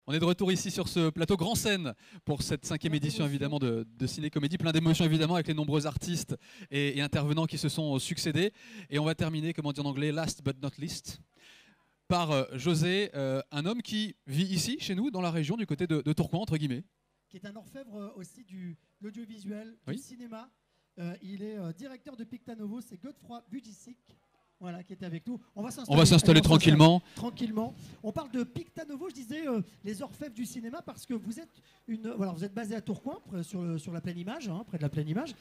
On est de retour ici sur ce plateau Grand Scène pour cette 5e édition évidemment de Ciné-Comédie. Plein d'émotions évidemment avec les nombreux artistes et intervenants qui se sont succédés. Et on va terminer, comment dire en anglais, last but not least, par José, un homme qui vit ici, chez nous, dans la région, du côté de Tourcoing, entre guillemets. Qui est un orfèvre aussi de l'audiovisuel, du cinéma. Il est directeur de Pictanovo, c'est Godefroy Budicic. Voilà, qui était avec nous. On va s'installer tranquillement. On parle de Pictanovo, je disais, les orfèvres du cinéma, parce que vous êtes vous êtes basé à Tourcoing, sur la Pleine Image, près de la Pleine Image,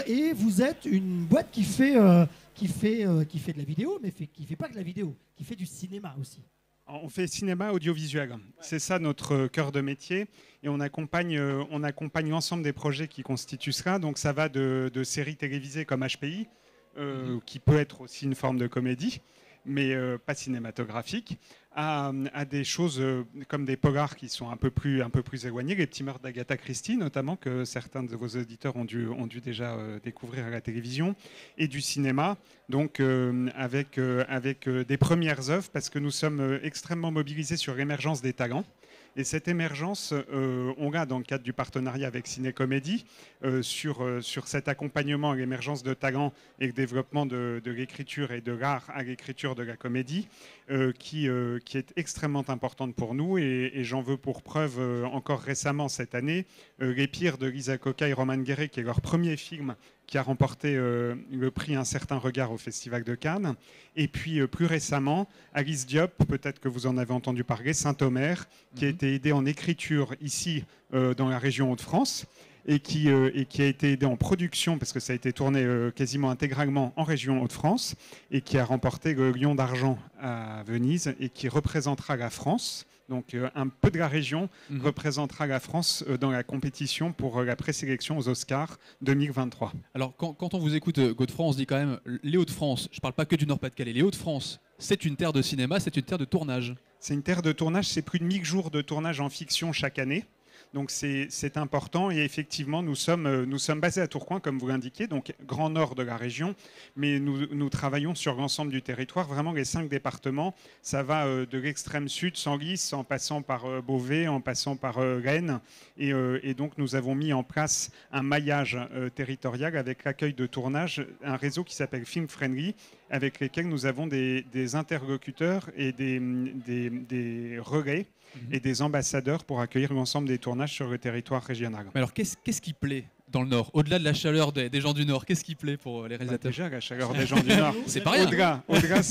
et vous êtes une boîte qui fait de la vidéo, mais qui fait pas que de la vidéo, qui fait du cinéma aussi. On fait cinéma audiovisuel. C'est ça notre cœur de métier. Et on accompagne l'ensemble des projets qui constituent cela. Donc ça va de séries télévisées comme HPI, qui peut être aussi une forme de comédie, mais pas cinématographique, à des choses comme des polars qui sont un peu plus éloignés, les petits meurtres d'Agatha Christie notamment, que certains de vos auditeurs ont dû déjà découvrir à la télévision, et du cinéma, donc avec des premières œuvres, parce que nous sommes extrêmement mobilisés sur l'émergence des talents. Et cette émergence, on l'a dans le cadre du partenariat avec Ciné-Comédie, sur cet accompagnement à l'émergence de talents et le développement de l'écriture et de l'art à l'écriture de la comédie, qui est extrêmement importante pour nous. Et j'en veux pour preuve, encore récemment cette année, Les Pires de Lisa Coca et Roman Guéret, qui est leur premier film qui a remporté le prix Un certain regard au Festival de Cannes. Et puis plus récemment, Alice Diop, peut-être que vous en avez entendu parler, Saint-Omer, qui a été aidée en écriture ici dans la région Hauts-de-France, et qui a été aidée en production, parce que ça a été tourné quasiment intégralement en région Hauts-de-France, et qui a remporté le Lion d'Argent à Venise, et qui représentera la France. Donc un peu de la région représentera la France dans la compétition pour la présélection aux Oscars 2023. Alors quand on vous écoute, Godefroy, on se dit quand même, les Hauts-de-France, je ne parle pas que du Nord-Pas-de-Calais, les Hauts-de-France, c'est une terre de cinéma, c'est une terre de tournage. C'est une terre de tournage, c'est plus de 1000 jours de tournage en fiction chaque année. Donc c'est important, et effectivement nous sommes basés à Tourcoing comme vous l'indiquez, donc grand nord de la région, mais nous travaillons sur l'ensemble du territoire, vraiment les 5 départements. Ça va de l'extrême sud, Senlis, en passant par Beauvais, en passant par Rennes, et donc nous avons mis en place un maillage territorial avec l'accueil de tournage, un réseau qui s'appelle Film Friendly, avec lesquels nous avons des interlocuteurs et des relais et des ambassadeurs pour accueillir l'ensemble des tournages sur le territoire régional. Mais alors, qu'est-ce qui plaît dans le Nord? Au-delà de la chaleur des gens du Nord, qu'est-ce qui plaît pour les réalisateurs? Déjà, la chaleur des gens du Nord. C'est pas rien. Au-delà,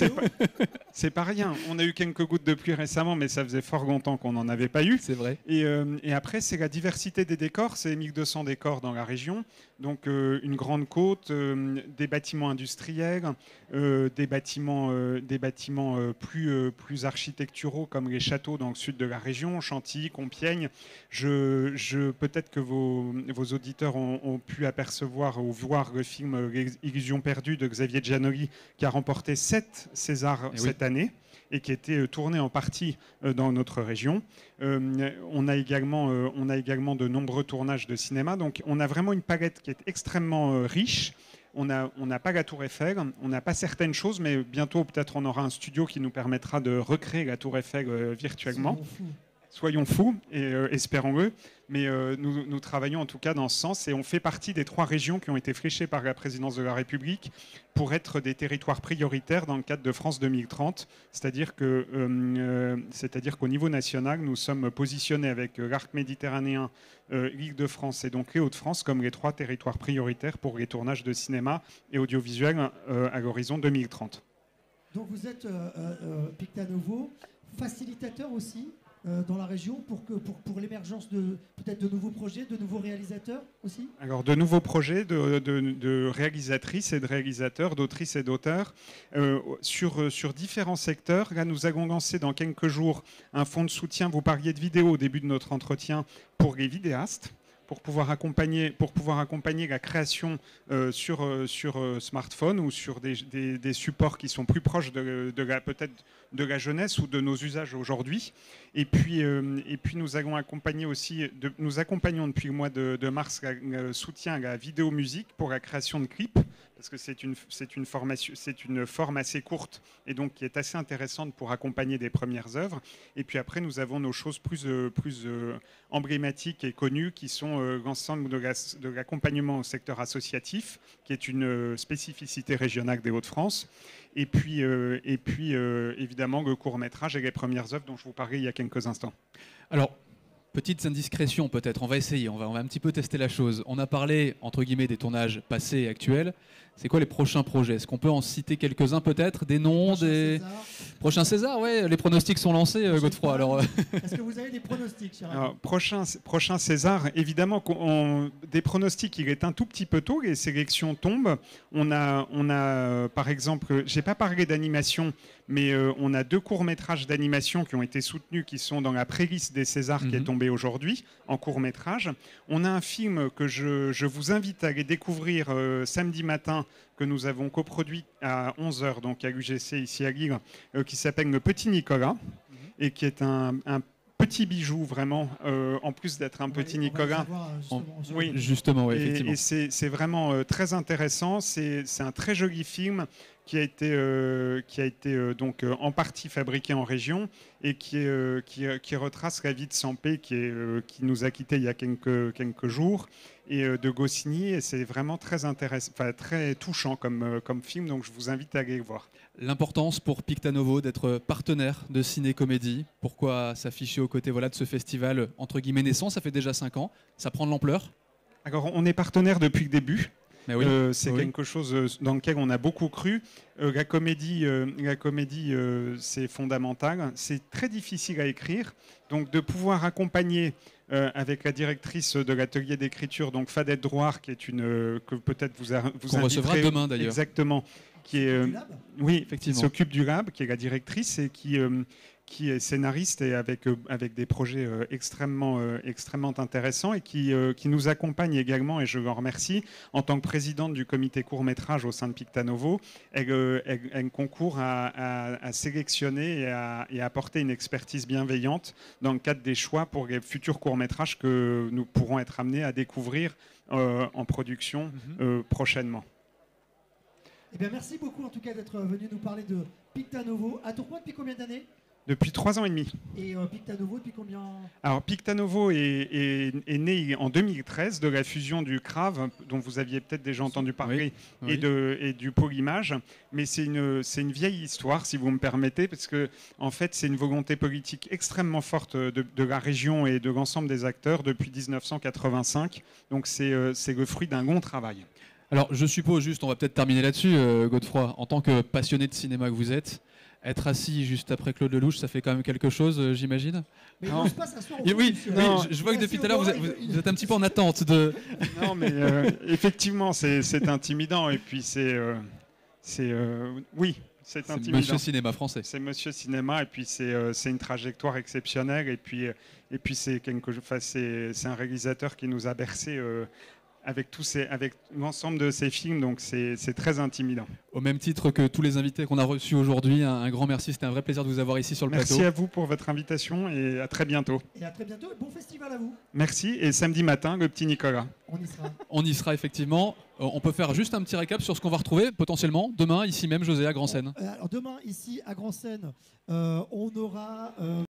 c'est pas rien. On a eu quelques gouttes de pluie récemment, mais ça faisait fort longtemps qu'on n'en avait pas eu. C'est vrai. Et après, c'est la diversité des décors. C'est 1200 décors dans la région. Donc, une grande côte, des bâtiments industriels, des bâtiments plus architecturaux comme les châteaux dans le sud de la région, Chantilly, Compiègne. Peut-être que vos auditeurs ont pu apercevoir ou voir le film Illusion perdue de Xavier Giannoli, qui a remporté 7 Césars cette année et qui a été tourné en partie dans notre région. On a également de nombreux tournages de cinéma. Donc on a vraiment une palette qui est extrêmement riche. On n'a pas la Tour Eiffel, on n'a pas certaines choses, mais bientôt peut-être on aura un studio qui nous permettra de recréer la Tour Eiffel virtuellement. Soyons fous, et espérons-le. Mais nous travaillons en tout cas dans ce sens, et on fait partie des 3 régions qui ont été fléchées par la présidence de la République pour être des territoires prioritaires dans le cadre de France 2030. C'est-à-dire qu'au niveau national, nous sommes positionnés avec l'arc méditerranéen, l'Île-de-France et donc les Hauts-de-France comme les 3 territoires prioritaires pour les tournages de cinéma et audiovisuel à l'horizon 2030. Donc vous êtes Pictanovo, facilitateur aussi dans la région pour l'émergence peut-être de nouveaux projets, de nouveaux réalisateurs aussi? Alors de nouveaux projets de réalisatrices et de réalisateurs, d'autrices et d'auteurs sur différents secteurs. Là, nous allons lancer dans quelques jours un fonds de soutien. Vous parliez de vidéo au début de notre entretien pour les vidéastes, pour pouvoir accompagner la création sur smartphone ou sur des supports qui sont plus proches peut-être de la jeunesse ou de nos usages aujourd'hui. Et puis nous accompagnons depuis le mois de mars le soutien à la vidéo musique pour la création de clips, parce que c'est une forme assez courte et donc qui est assez intéressante pour accompagner des premières œuvres. Et puis après, nous avons nos choses plus emblématiques et connues qui sont l'ensemble de l'accompagnement au secteur associatif, qui est une spécificité régionale des Hauts-de-France. Et puis évidemment, le court-métrage et les premières œuvres dont je vous parlais il y a quelques instants. Alors, petite indiscrétion peut-être, on va essayer, on va un petit peu tester la chose. On a parlé, entre guillemets, des tournages passés et actuels. C'est quoi les prochains projets? Est-ce qu'on peut en citer quelques-uns peut-être? Des noms, Prochain César, ouais, les pronostics sont lancés, Godefroy. Alors... Est-ce que vous avez des pronostics, cher ami? Alors, prochain César, évidemment, des pronostics, il est un tout petit peu tôt, les sélections tombent. On a par exemple, j'ai pas parlé d'animation, mais on a 2 courts-métrages d'animation qui ont été soutenus, qui sont dans la pré-liste des Césars qui est tombée aujourd'hui, en court-métrage. On a un film que je vous invite à aller découvrir samedi matin, que nous avons coproduit à 11h, donc à l'UGC ici à Lille, qui s'appelle Le Petit Nicolas, et qui est un petit bijou vraiment, en plus d'être un petit Nicolas. Oui, justement, ouais, effectivement. Et c'est vraiment très intéressant. C'est un très joli film qui a été donc en partie fabriqué en région et qui retrace la vie de Sampé qui nous a quittés il y a quelques jours, et de Goscinny, et c'est vraiment très intéressant, très touchant comme film, donc je vous invite à aller le voir. L'importance pour Pictanovo d'être partenaire de Ciné-Comédie, pourquoi s'afficher aux côtés de ce festival entre guillemets naissant, ça fait déjà 5 ans, ça prend de l'ampleur? Alors on est partenaire depuis le début. Oui, c'est quelque chose dans lequel on a beaucoup cru. La comédie, c'est fondamental. C'est très difficile à écrire. Donc de pouvoir accompagner avec la directrice de l'atelier d'écriture, donc Fadette Drouard, qui est que peut-être vous recevra demain d'ailleurs. Exactement. Qui s'occupe du lab, qui est la directrice et qui est scénariste et avec des projets extrêmement intéressants, et qui nous accompagne également, et je l'en remercie, en tant que présidente du comité court-métrage au sein de Pictanovo. Elle concourt à sélectionner et à apporter une expertise bienveillante dans le cadre des choix pour les futurs courts-métrages que nous pourrons être amenés à découvrir en production prochainement. Eh bien, merci beaucoup en tout cas d'être venu nous parler de Pictanovo. À Tourcoing, depuis combien d'années? Depuis 3 ans et demi. Et Pictanovo, depuis combien? Alors, Pictanovo est né en 2013 de la fusion du CRAV, dont vous aviez peut-être déjà entendu parler, et du Polymage. Mais c'est une vieille histoire, si vous me permettez, parce que en fait, c'est une volonté politique extrêmement forte de la région et de l'ensemble des acteurs depuis 1985. Donc, c'est le fruit d'un long travail. Alors, je suppose juste, on va peut-être terminer là-dessus, Godefroy, en tant que passionné de cinéma que vous êtes, être assis juste après Claude Lelouch, ça fait quand même quelque chose, j'imagine? Mais il ne pas s'asseoir. Oui, je vois que depuis tout à l'heure, vous êtes un petit peu en attente de... Non, mais effectivement, c'est intimidant. Et puis, oui, c'est intimidant. Monsieur Cinéma français. C'est Monsieur Cinéma, et puis c'est une trajectoire exceptionnelle. Et puis c'est un réalisateur qui nous a bercé avec l'ensemble de ces films, donc c'est très intimidant. Au même titre que tous les invités qu'on a reçus aujourd'hui, un grand merci, c'était un vrai plaisir de vous avoir ici sur le plateau. Merci à vous pour votre invitation, et à très bientôt. Et à très bientôt, et bon festival à vous. Merci, et samedi matin, le Petit Nicolas. On y sera. On y sera effectivement. On peut faire juste un petit récap sur ce qu'on va retrouver potentiellement demain, ici même, José, à Grand-Seine. Alors demain, ici à Grand-Seine, on aura...